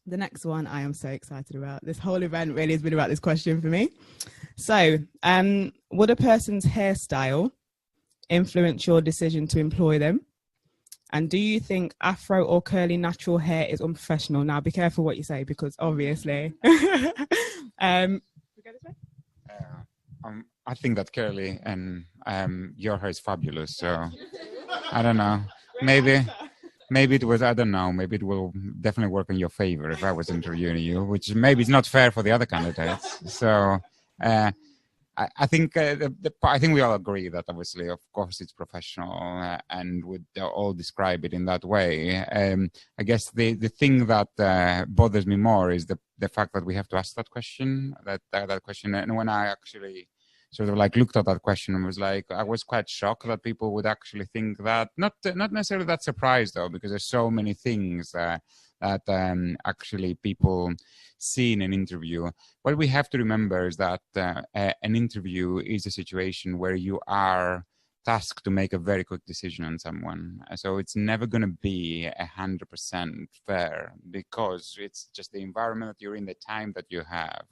The next one I am so excited about. This whole event really has been about this question for me. So, would a person's hairstyle influence your decision to employ them? And do you think afro or curly natural hair is unprofessional? Now, be careful what you say, because obviously... I think that curly and your hair is fabulous. So I don't know. Maybe it was, I don't know, maybe it will definitely work in your favor if I was interviewing you, which maybe is not fair for the other candidates. So I think I think we all agree that obviously, of course, it's professional and would all describe it in that way. I guess the thing that bothers me more is the fact that we have to ask that question, that question. And when I actually sort of like looked at that question and was like, I was quite shocked that people would actually think that. Not necessarily that surprised though, because there's so many things that actually people see in an interview. What we have to remember is that an interview is a situation where you are tasked to make a very quick decision on someone. So it's never going to be 100% fair, because it's just the environment that you're in, the time that you have.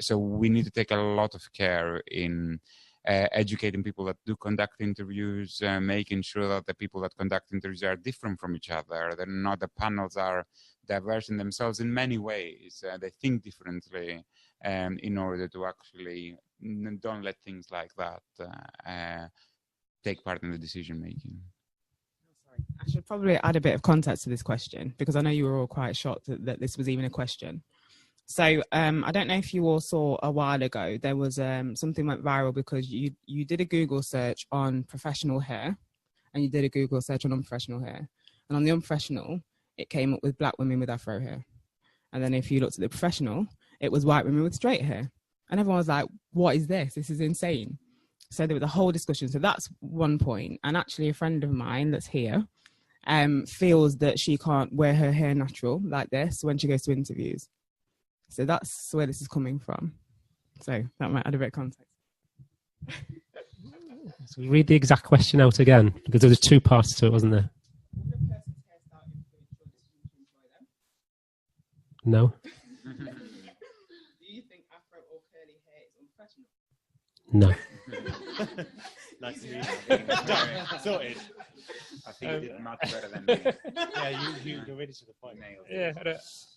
So we need to take a lot of care in educating people that do conduct interviews, making sure that the people that conduct interviews are different from each other. They're not, the panels are diverse in themselves in many ways. They think differently in order to actually don't let things like that take part in the decision making. I should probably add a bit of context to this question, because I know you were all quite shocked that this was even a question. So I don't know if you all saw a while ago, there was something went viral because you did a Google search on professional hair and you did a Google search on unprofessional hair. And on the unprofessional, it came up with black women with afro hair. And then if you looked at the professional, it was white women with straight hair. And everyone was like, what is this? This is insane. So there was a whole discussion. So that's one point. And actually a friend of mine that's here feels that she can't wear her hair natural like this when she goes to interviews. So that's where this is coming from. So that might add a bit of context. So we read the exact question out again, because there was two parts to it, wasn't there? No. Do you think afro or curly hair is unprofessional? No. Nice to meet you. Sorted. I think you did much better than me. Yeah, you're really to the point. Yeah,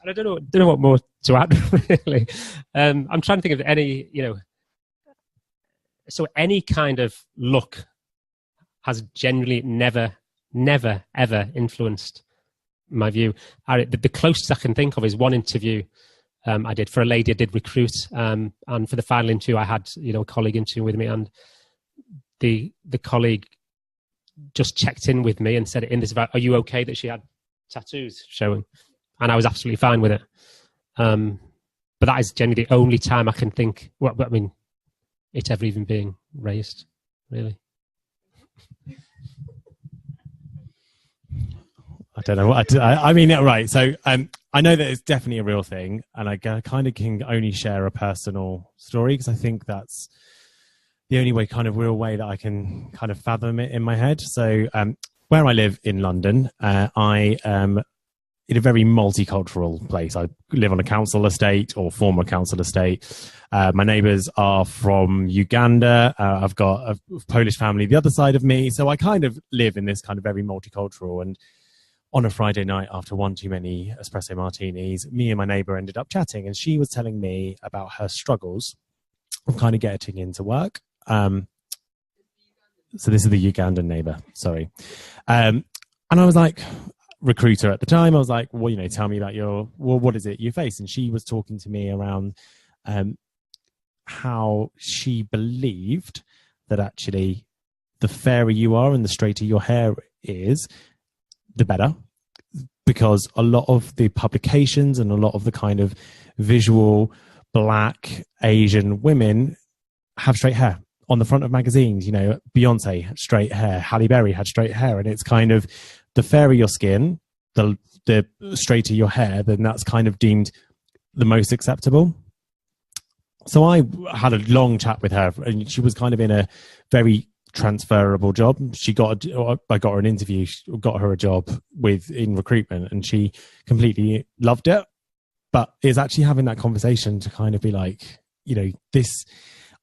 I don't know what more to add, really. I'm trying to think of any, so any kind of look has generally never, ever influenced my view. The closest I can think of is one interview I did for a lady I did recruit, and for the final interview I had, a colleague interviewing with me, and the colleague just checked in with me and said in this about, are you okay that she had tattoos showing? And I was absolutely fine with it. But that is generally the only time I can think, it ever even being raised, really. I don't know what I mean. Right. So I know that it's definitely a real thing, and I kind of can only share a personal story because I think that's the only way, kind of real way that I can kind of fathom it in my head. So where I live in London, I am in a very multicultural place. I live on a council estate or former council estate. My neighbours are from Uganda. I've got a Polish family the other side of me. So I kind of live in this kind of very multicultural. And on a Friday night, after one too many espresso martinis, me and my neighbour ended up chatting, and she was telling me about her struggles of kind of getting into work. So this is the Ugandan neighbour, sorry. And I was like, recruiter at the time, I was like, well, tell me about what is it you face? And she was talking to me around how she believed that actually the fairer you are and the straighter your hair is, the better, because a lot of the publications and a lot of the kind of visual Black Asian women have straight hair on the front of magazines. Beyonce had straight hair, Halle Berry had straight hair, and it's kind of the fairer your skin, the straighter your hair, then that's kind of deemed the most acceptable. So I had a long chat with her, and she was kind of in a very transferable job. I got her an interview, got her a job in recruitment, and she completely loved it. but it's actually having that conversation to kind of be like, you know, this,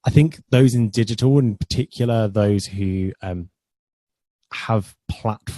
I think those in digital, in particular, those who have platforms